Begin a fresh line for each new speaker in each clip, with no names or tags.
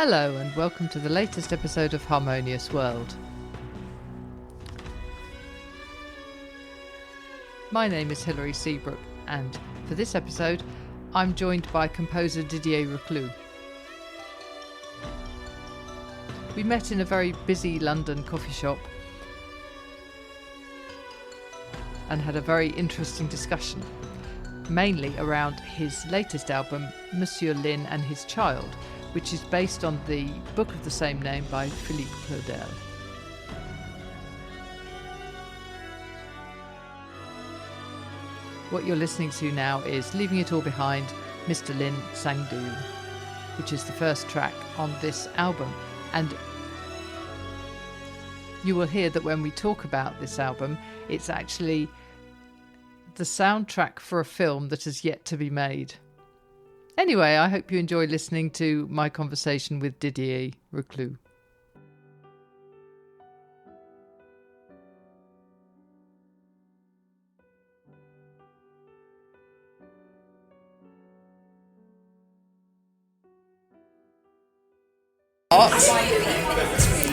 Hello and welcome to the latest episode of Harmonious World. My name is Hilary Seabrook and for this episode I'm joined by composer Didier Recloux. We met in a very busy London coffee shop and had a very interesting discussion, mainly around his latest album, Monsieur Linh and His Child, which is based on the book of the same name by Philippe Claudel. What you're listening to now is Leaving It All Behind, Mr. Linh Sang Du, which is the first track on this album. And you will hear that when we talk about this album, it's actually the soundtrack for a film that has yet to be made. Anyway, I hope you enjoy listening to my conversation with Didier Recloux.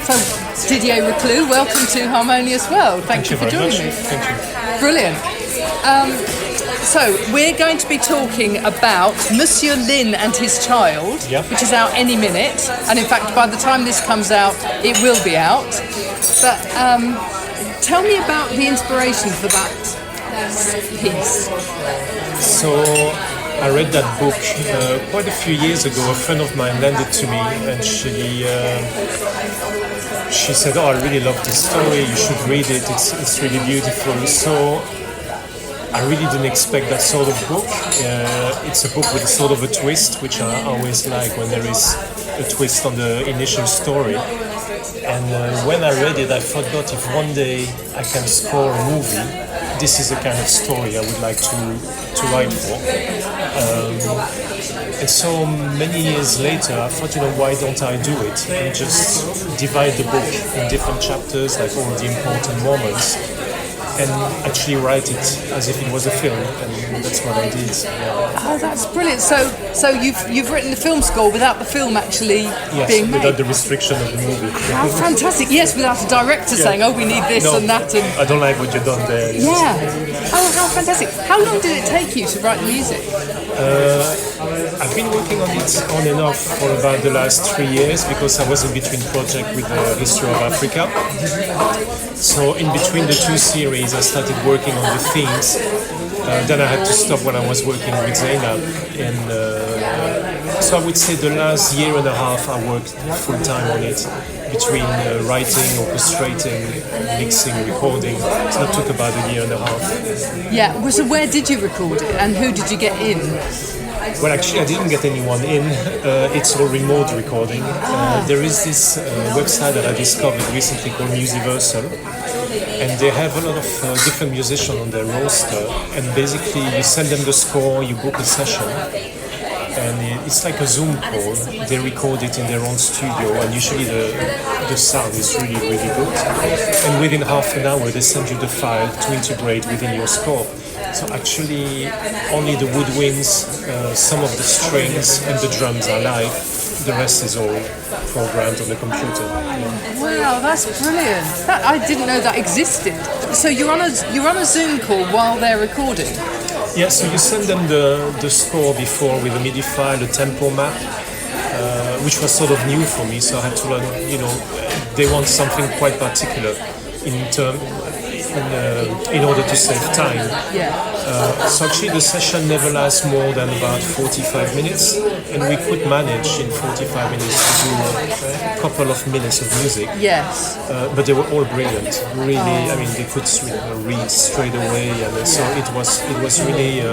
So, Didier Recloux, welcome to Harmonious World. Thank you for joining me.
Thank you.
Brilliant. So we're going to be talking about Monsieur Linh and His Child, which is out any minute. And in fact, by the time this comes out, it will be out. But tell me about the inspiration for that piece.
So I read that book quite a few years ago. A friend of mine lent it to me, and she said, "Oh, I really love this story. You should read it. It's really beautiful." So I really didn't expect that sort of book. It's a book with a sort of a twist, which I always like when there is a twist on the initial story. And when I read it, I forgot if one day I can score a movie, this is the kind of story I would like to write for. And so many years later, I thought, why don't I do it? And just divide the book in different chapters, like all the important moments, and actually write it as if it was a film, and that's what I did. Yeah.
Oh, that's brilliant! So you've written the film score without the film actually being made.
Without the restriction of the movie.
How fantastic! Yes, without a director saying, "Oh, we need this and that." And
I don't like what you've done there.
Yeah. Oh, how fantastic! How long did it take you to write the music?
I've been working on it on and off for about the last 3 years because I was in between project with the history of Africa. So in between the two series, I started working on the themes. Then I had to stop when I was working with Zainab. And so I would say the last year and a half I worked full time on it, between writing, orchestrating, mixing, recording. So it took about a year and a half.
Yeah, so where did you record it and who did you get in?
Well, actually, I didn't get anyone in. It's all remote recording. There is this website that I discovered recently called Musiversal, and they have a lot of different musicians on their roster. And basically, you send them the score, you book a session, and it's like a Zoom call. They record it in their own studio, and usually the sound is really, really good. And within half an hour, they send you the file to integrate within your score. So actually, only the woodwinds, some of the strings and the drums are live. The rest is all programmed on the computer. Yeah.
Wow, that's brilliant! I didn't know that existed. So you're on a Zoom call while they're recording.
Yeah. So you send them the score before with a MIDI file, a tempo map, which was sort of new for me. So I had to learn. They want something quite particular in order to save time.
Yeah.
So actually the session never lasts more than about 45 minutes, and we could manage in 45 minutes to do a couple of minutes of music.
Yes.
But they were all brilliant. Really, I mean, they could read straight away, and so it was really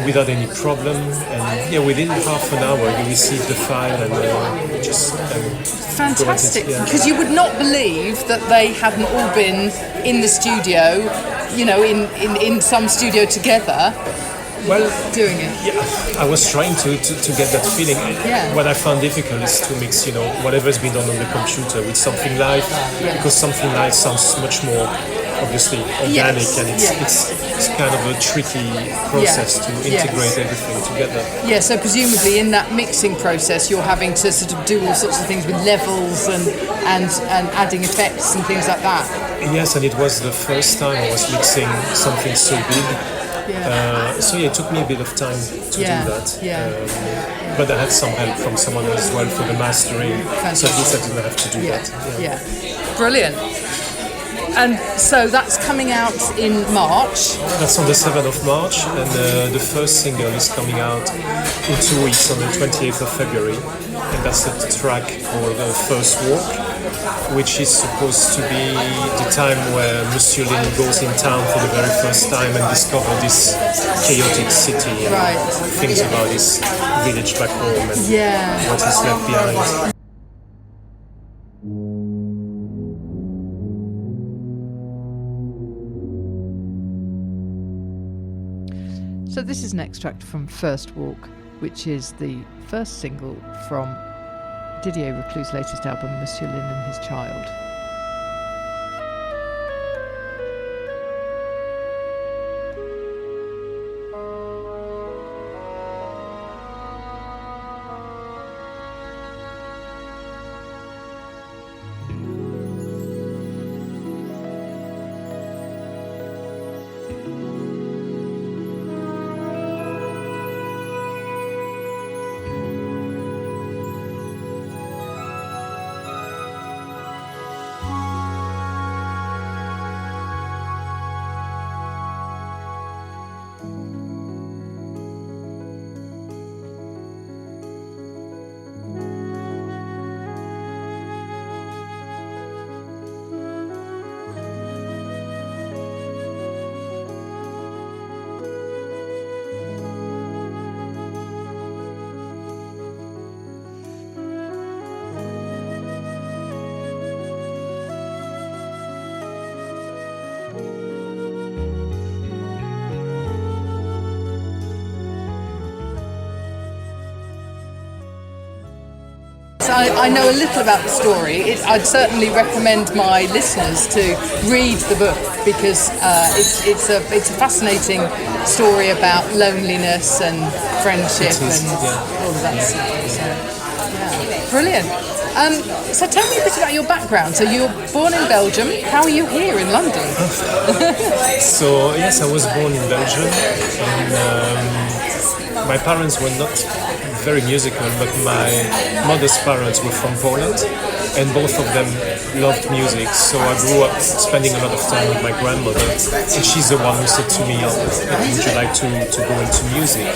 without any problem. And within half an hour you receive the file and just
fantastic, because you would not believe that they hadn't all been in the studio, in some studio together.
Well,
doing it.
Yeah, I was trying to get that feeling.
Yeah.
What I found difficult is to mix, whatever's been done on the computer with something live, because something live sounds much more obviously organic, and it's kind of a tricky process to integrate everything together.
Yeah, so presumably in that mixing process you're having to sort of do all sorts of things with levels and adding effects and things like that.
Yes, and it was the first time I was mixing something so big. So it took me a bit of time to do that. But I had some help from someone as well for the mastering. Fantastic. So at least I didn't have to do that. Brilliant.
And so that's coming out in March.
That's on the 7th of March, and the first single is coming out in 2 weeks on the 28th of February. And that's the track called First Walk, which is supposed to be the time where Monsieur Linh goes in town for the very first time and discovers this chaotic city and things about his village back home and what he's left behind.
So this is an extract from First Walk, which is the first single from Didier Recloux' latest album, Monsieur Linh and His Child. I know a little about the story. I'd certainly recommend my listeners to read the book because it's a fascinating story about loneliness and friendship and all of that stuff. So, brilliant. So tell me a bit about your background. So you were born in Belgium. How are you here in London?
So yes, I was born in Belgium, and my parents were not very musical, but my mother's parents were from Poland, and both of them loved music. So I grew up spending a lot of time with my grandmother, and she's the one who said to me, "Would you like to go into music?"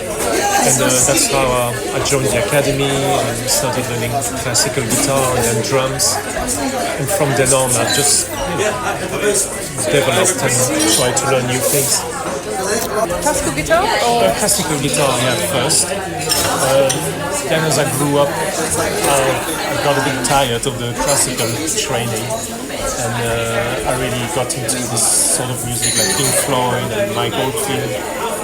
And that's how I joined the academy and started learning classical guitar and then drums. And from then on, I just developed and tried to learn new things.
Classical guitar? Or?
Classical guitar, first. Then as I grew up, I got a bit tired of the classical training, and I really got into this sort of music like Pink Floyd and Mike Oldfield,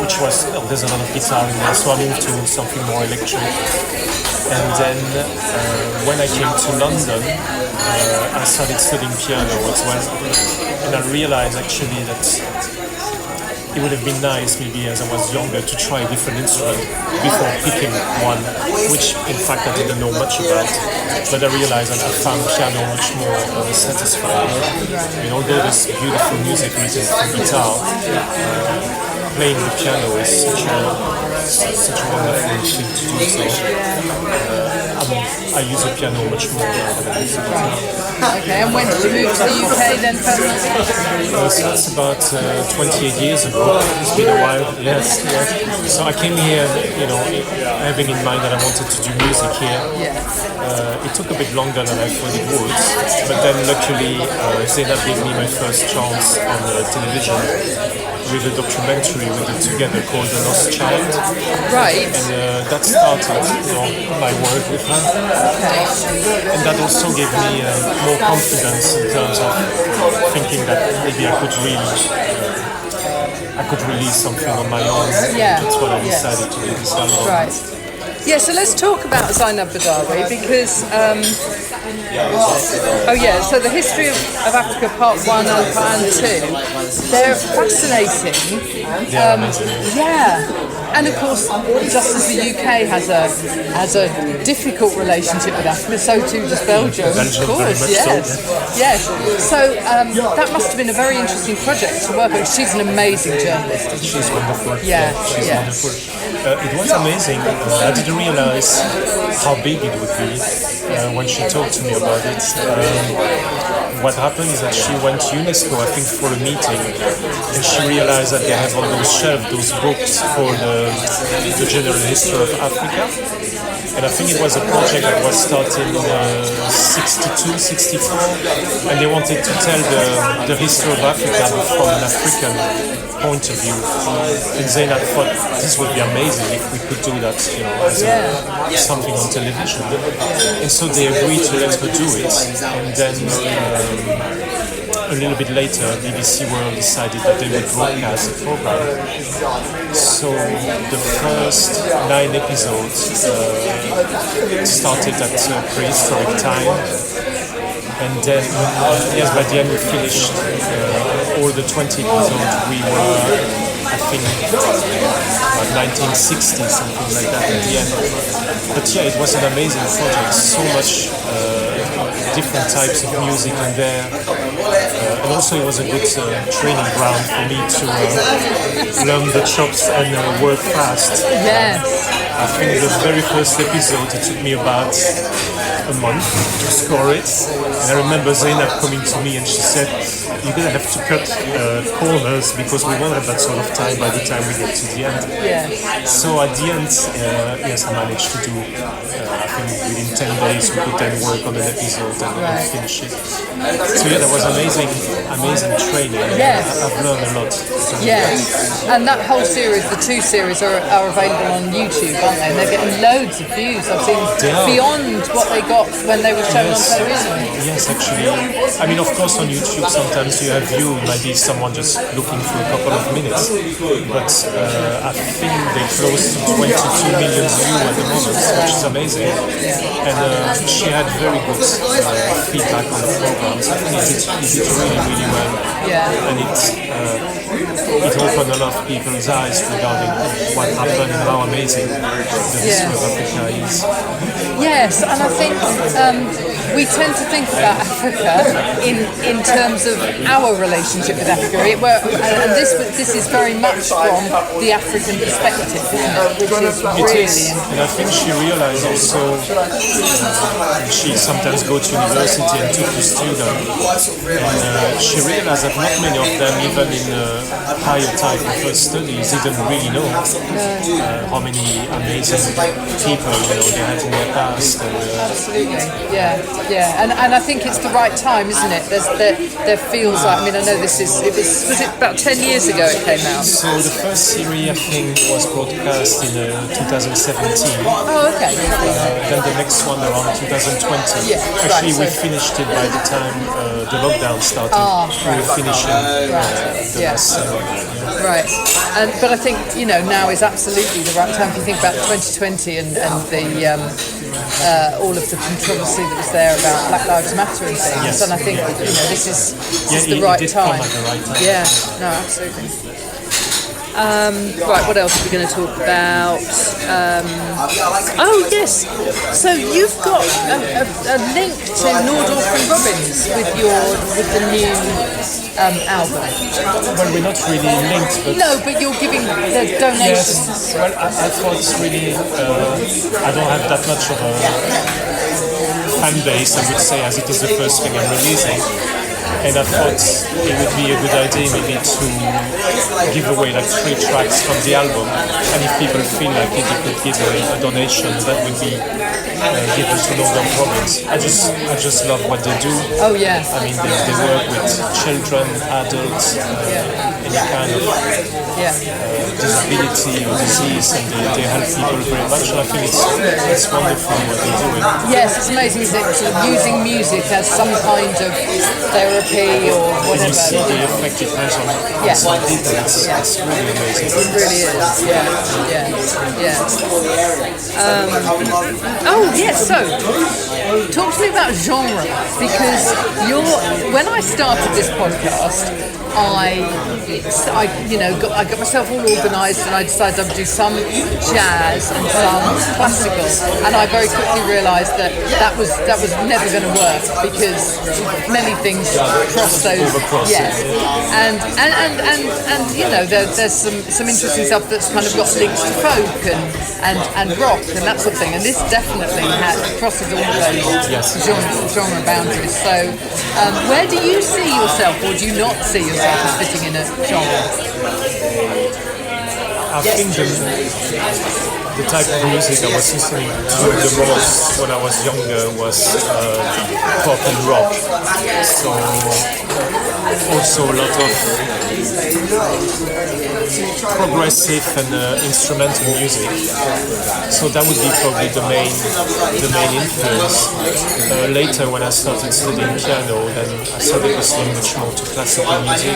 which was, there's a lot of guitar in there, so I moved to something more electric. And then when I came to London, I started studying piano as well, and I realized actually that it would have been nice, maybe as I was younger, to try a different instrument before picking one, which in fact I didn't know much about. But I realized that I found piano much more satisfying. Although there's beautiful music written from guitar, playing the piano is such a wonderful thing to do. So I use the piano much more than I use the guitar.
Okay, and when did you move to the UK then permanently?
So that's about 28 years ago. It's been a while, yes. So I came here, having in mind that I wanted to do music here. It took a bit longer than I thought it would, but then luckily Zena gave me my first chance on television with a documentary we did together called The Lost Child.
Right.
And that started my work with her.
Okay.
And that also gave me more confidence in terms of thinking that maybe I could release something on my own.
Yeah.
That's what I decided to do this album.
Right. Yeah, so let's talk about Zainab Badawi because, so the history of Africa Part 1 and 2, they're fascinating. And of course, just as the UK has a difficult relationship with Africa, so too does Belgium, of course, yes. So that must have been a very interesting project to work with. She's an amazing journalist, isn't she?
She's wonderful.
She's
wonderful. It was amazing. I didn't realize how big it would be when she talked to me about it. What happened is that she went to UNESCO, I think, for a meeting, and she realized that they have on those shelves those books for the general history of Africa. And I think it was a project that was started in 62, 64, and they wanted to tell the history of Africa from an African point of view. And Zainab thought this would be amazing if we could do that, as something on television. And so they agreed to let her do it. And then a little bit later, BBC World decided that they would broadcast the program. So the first 9 episodes started at prehistoric time, and then by the end we finished all the 20 episodes. We were, I think, about 1960, something like that at the end. But it was an amazing project. So much different types of music in there. And also it was a good training ground for me to learn the chops and work fast.
Yes.
I think the very first episode, it took me about a month to score it. And I remember Zainab coming to me and she said, "You're going to have to cut corners because we won't have that sort of time by the time we get to the end."
Yeah.
So at the end, I managed to do, I think within 10 days we could then work on an episode and finish it. So that was amazing training.
Yes.
I've learned a lot.
Yes, and that whole series, the 2 series are available on YouTube, aren't they? And they're getting loads of views. I've seen beyond what they got when they were shown on television.
Yes, actually. I mean, of course, on YouTube sometimes you have view, it might be someone just looking for a couple of minutes, but I think they close to 22 million views at the moment, which is amazing. And she had very good feedback on the programs. I think it did really, really well. And it opened a lot of people's eyes regarding what happened and how amazing the history of Africa is.
Yes, and I think we tend to think about Africa in terms of our relationship with Africa. And this is very much from the African perspective, which is really.
And I think she realized also, she sometimes go to university and talk to students, and she realized that not many of them, even in higher type of studies, didn't really know how many amazing people they had in their past.
Absolutely, and I think it's the right time, isn't it? There feels like, I mean, I know was it about 10 years ago it came out?
So the first series, I think, was broadcast in 2017.
Oh, okay.
Then the next one around 2020.
Yeah,
actually, we finished it by the time the lockdown started. We were finishing the last series.
Right, but I think now is absolutely the right time. If you think about 2020 and the all of the controversy that was there about Black Lives Matter and things, and I think this is the right time.
Come at the right time.
Yeah, no, absolutely. Right, what else are we going to talk about? Oh yes, so you've got a link to Nordorf and Robbins with the new album.
Well, we're not really linked, but
but you're giving the donations.
Yes. Well, I thought it's really. I don't have that much of a fan base, I would say, as it is the first thing I'm releasing. And I thought it would be a good idea maybe to give away like 3 tracks from the album, and if people feel like it, they could give a donation that would be given to Nordorf Robbins. I just love what they do.
Oh yeah.
I mean, they work with children, adults, any kind of disability or disease, and they help people very much. And I think it's wonderful what they're doing.
Yes, it's amazing, isn't it? Using music as some kind of therapy choppy or whatever.
And you see the effect it has on some people. It's really amazing.
It really is. Yeah. Oh yes. So, talk to me about genre, because when I started this podcast, I got myself all organised, and I decided I would do some jazz and some classical, and I very quickly realised that was never going to work, because many things cross those. Yes, and there's some interesting stuff that's kind of got links to folk and rock and that sort of thing, and this definitely crosses all of those genre boundaries. So, where do you see yourself, or do you not see yourself as fitting in a genre?
I think the type of music I was listening to the most when I was younger was pop and rock. So also a lot of progressive and instrumental music. So that would be probably the main influence. Later, when I started studying piano, then I started listening much more to classical music.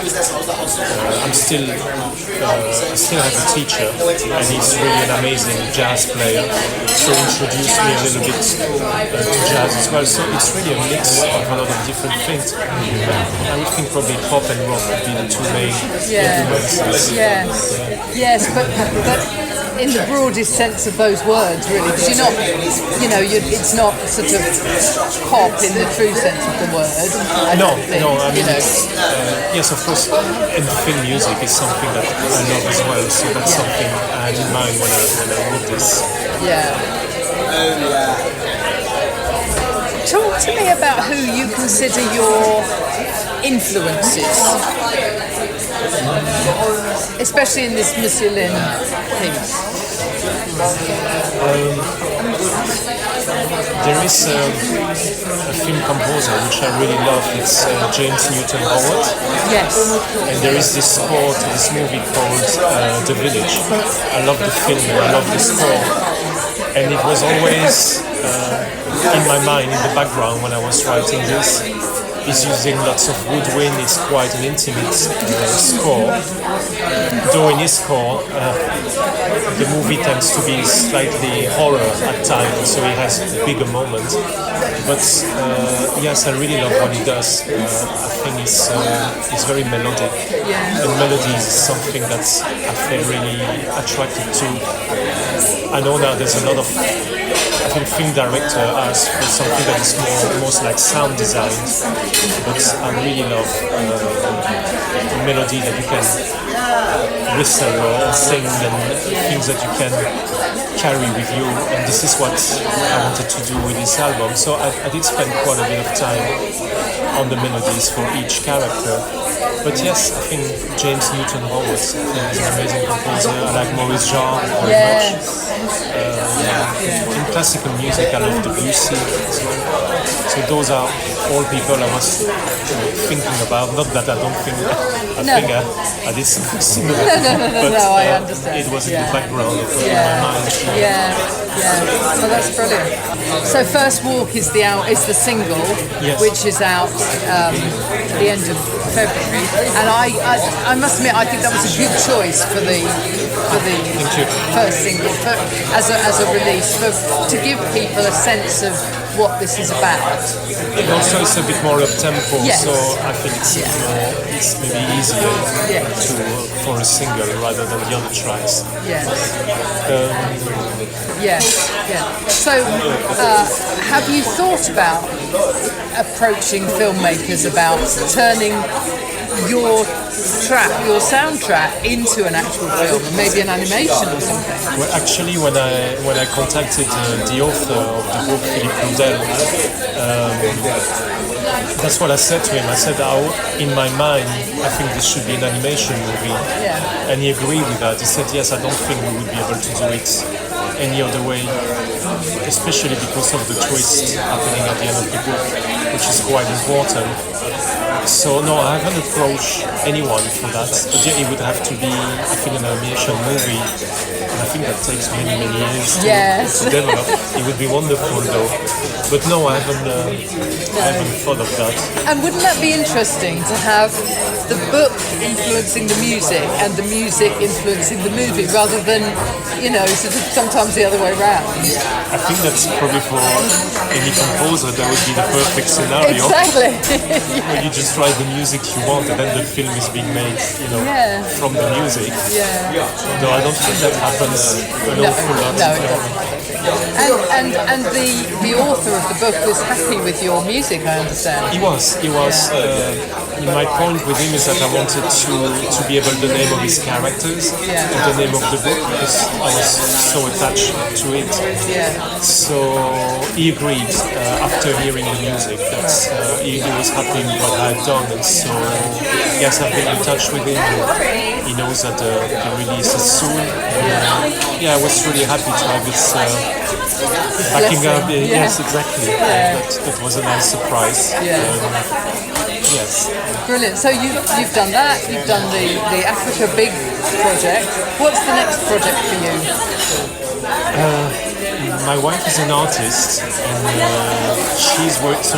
I still have a teacher, and he's really an amazing jazz player. So he introduced me a little bit to jazz as well. So it's really a mix of a lot of different things. I would think probably pop and rock would be the two main influences.
Yes, but in the broadest sense of those words, really, because you're not, it's not sort of pop in the true sense of the word. I mean,
yes, of course, and film music is something that I love as well, so that's something I had in mind when I wrote this.
Talk to me about who you consider your influences, especially in this Monsieur Linh piece.
There is a film composer which I really love. It's James Newton Howard.
Yes.
And there is this score to this movie called The Village. I love the film and I love the score. And it was always in my mind, in the background when I was writing this. He's using lots of woodwind. It's quite an intimate score. Though in his score, the movie tends to be slightly horror at times, so he has bigger moments. But yes, I really love what he does. I think he's very melodic, and melody is something that I feel really attracted to. I know now there's a lot of film director asks for something that is most like sound design, but I really love the melody that you can whistle or sing, and things that you can carry with you, and this is what I wanted to do with this album. So I did spend quite a bit of time on the melodies for each character. But yes, I think James Newton Howard is an amazing composer. I like Maurice Jarre very much. In classical music, I love Debussy as well. So those are all people I was thinking about. Not that I don't think I did something similar.
No, I understand.
It was in the background of my mind.
So that's brilliant. So First Walk is the single, which is out at the end of February, and I must admit I think that was a good choice for the first single as a release, to give people a sense of what this is about.
And also it's a bit more up tempo, so I think it's maybe easier for a single rather than the other tracks.
So have you thought about approaching filmmakers about turning your soundtrack into an actual film, maybe an animation or something?
Well, actually, when I contacted the author of the book, Philippe Claudel, that's what I said to him. I said, in my mind, I think this should be an animation movie. And he agreed with that. He said, yes, I don't think we would be able to do it any other way, especially because of the twist happening at the end of the book, which is quite important. So no, I haven't approached anyone for that. But yeah, it would have to be, I think, an animation movie, and I think that takes many years to develop. It would be wonderful though. But no, I haven't thought of that.
And wouldn't that be interesting to have the book influencing the music and the music influencing the movie, rather than, sort of sometimes the other way around?
I think that's probably for any composer that would be the perfect scenario.
Exactly.
Where you just write the music you want, and then the film is being made, from the music.
Yeah.
Though I don't think that happens an awful lot.
No, it doesn't. And the author of the book was happy with your music, I understand.
He was. My point with him is that I wanted to be able the name of his characters and the name of the book, because I was so attached to it.
Yeah.
So he agreed after hearing the music that he was happy with what I had done, and so yes, I've been in touch with him. He knows that the release is soon. I was really happy to have this backing up. Yes, exactly. That was a nice surprise. Yes.
Brilliant. So you've done that. You've done the Africa Big project. What's the next project for you?
My wife is an artist, and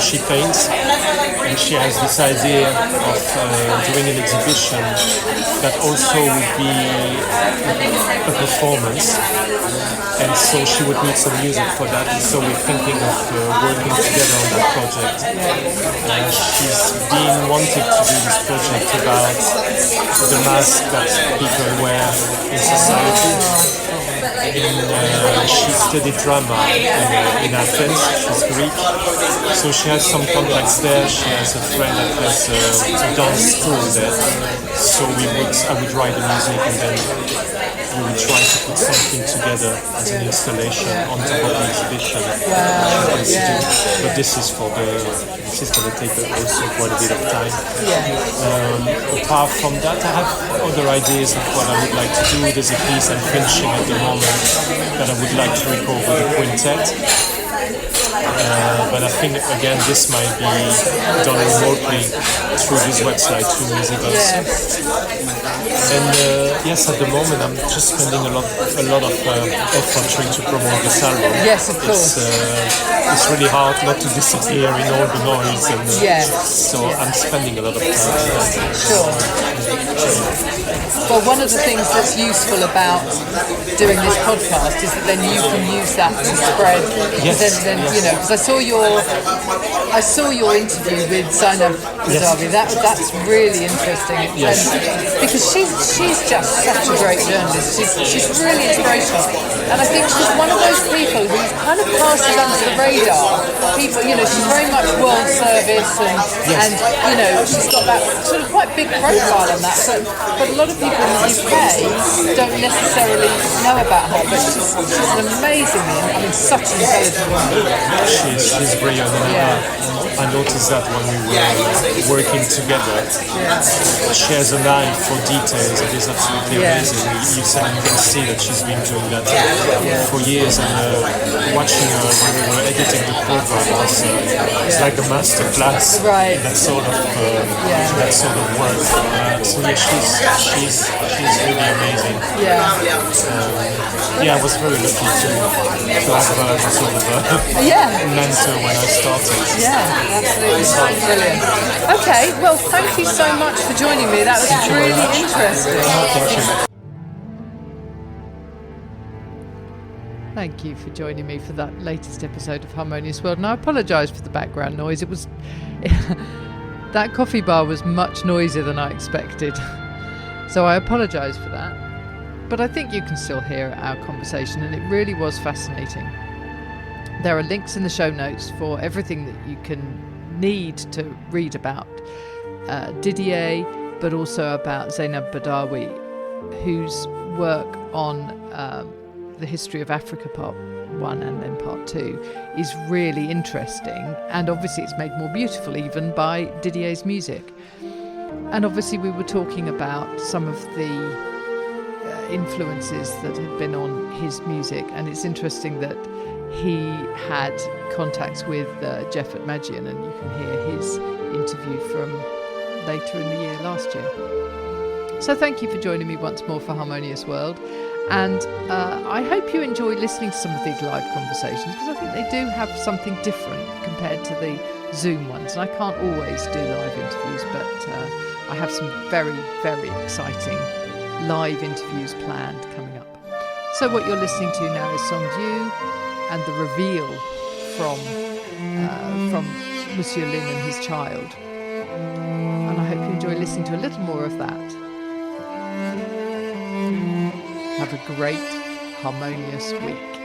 she paints, and she has this idea of doing an exhibition that also would be a performance, and so she would need some music for that, and so we're thinking of working together on that project. She's been wanting to do this project about the mask that people wear in society. She studied drama in Athens. She's Greek, so she has some contacts there. She has a friend that has a dance school there. So I would write the music, and then we would try to put something together as an installation on top of the exhibition.
Wow.
But this is going to take also quite a bit of time. Apart from that, I have other ideas of what I would like to do. There's a piece I'm finishing at the moment that I would like to record with a quintet. But I think, again, this might be done remotely through this website, through Musicals. And yes, at the moment I'm just spending a lot of effort trying to promote this album.
Yes, of course.
It's really hard not to disappear in all the noise, and so I'm spending a lot of time on that.
Sure. Well, one of the things that's useful about doing this podcast is that then you can use that to spread.
Yes.
Then because I saw your interview with Zainab Badawi. That's really interesting.
Yes.
Because she's just such a great journalist. She's really inspirational, and I think she's one of those people who kind of passes under the radar. People, she's very much world service, and she's got that sort of quite big profile on that. But a lot of people in the UK don't necessarily know about her. But she's an amazingly, such an intelligent woman.
She's brilliant. I noticed that when we were working together. She has an eye for details. It is absolutely amazing. You can see that she's been doing that for years, and watching her when we were editing the program was it's like a master class in that sort of work. So she's really amazing. I was very lucky to have her as a sort of a mentor when I started.
Absolutely. Brilliant. Okay, well, thank you so much for joining me. That was really interesting. Thank you for joining me for that latest episode of Harmonious World. And I apologise for the background noise. It was that coffee bar was much noisier than I expected. So I apologise for that. But I think you can still hear our conversation, and it really was fascinating. There are links in the show notes for everything that you can need to read about Didier, but also about Zainab Badawi, whose work on the history of Africa Part 1 and then Part 2 is really interesting, and obviously it's made more beautiful even by Didier's music. And obviously we were talking about some of the influences that have been on his music, and it's interesting that he had contacts with Jeff at Magian, and you can hear his interview from later in the year last year. So thank you for joining me once more for Harmonious World, And I hope you enjoy listening to some of these live conversations, because I think they do have something different compared to the Zoom ones. And I can't always do live interviews, but I have some very, very exciting live interviews planned coming up. So what you're listening to now is Song You and the reveal from Monsieur Linh and his child. And I hope you enjoy listening to a little more of that. Have a great, harmonious week.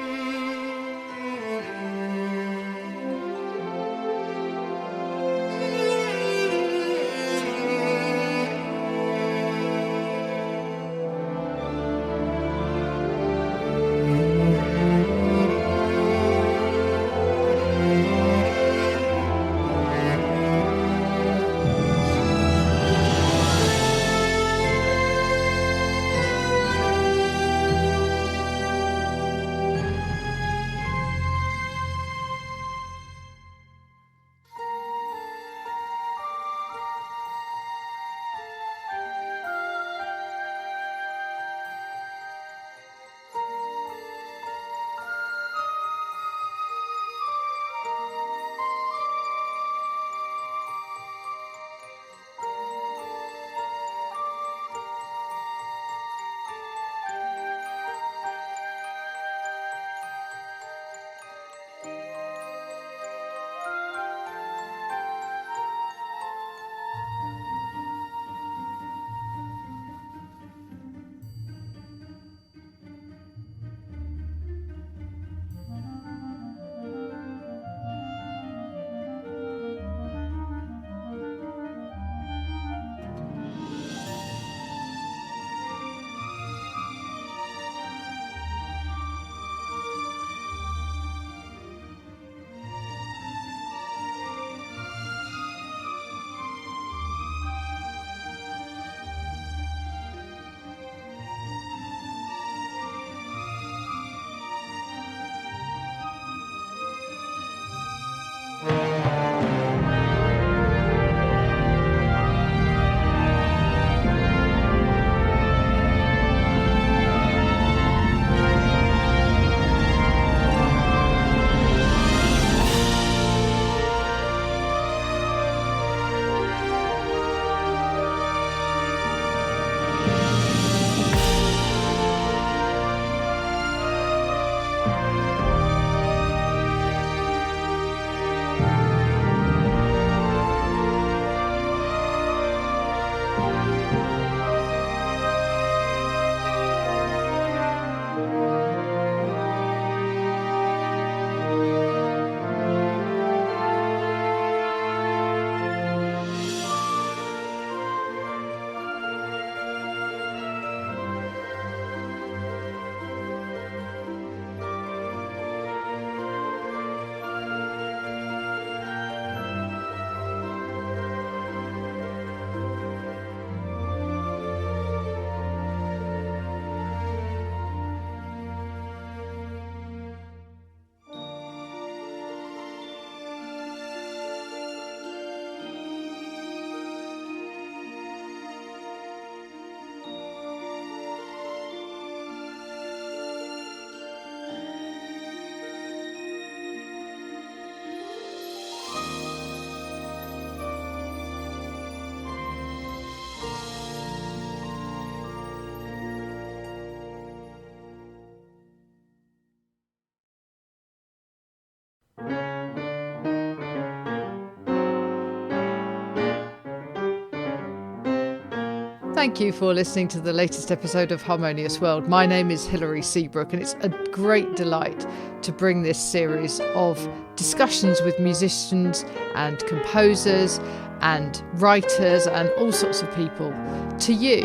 Thank you for listening to the latest episode of Harmonious World. My name is Hilary Seabrook, and it's a great delight to bring this series of discussions with musicians and composers and writers and all sorts of people to you.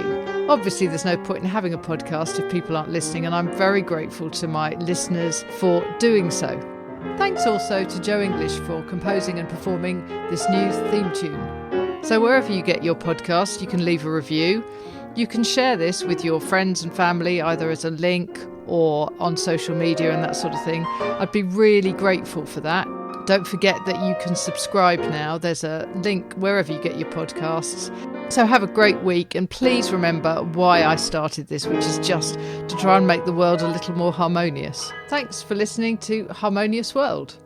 Obviously, there's no point in having a podcast if people aren't listening, and I'm very grateful to my listeners for doing so. Thanks also to Joe English for composing and performing this new theme tune. So wherever you get your podcast, you can leave a review. You can share this with your friends and family, either as a link or on social media and that sort of thing. I'd be really grateful for that. Don't forget that you can subscribe now. There's a link wherever you get your podcasts. So have a great week, and please remember why I started this, which is just to try and make the world a little more harmonious. Thanks for listening to Harmonious World.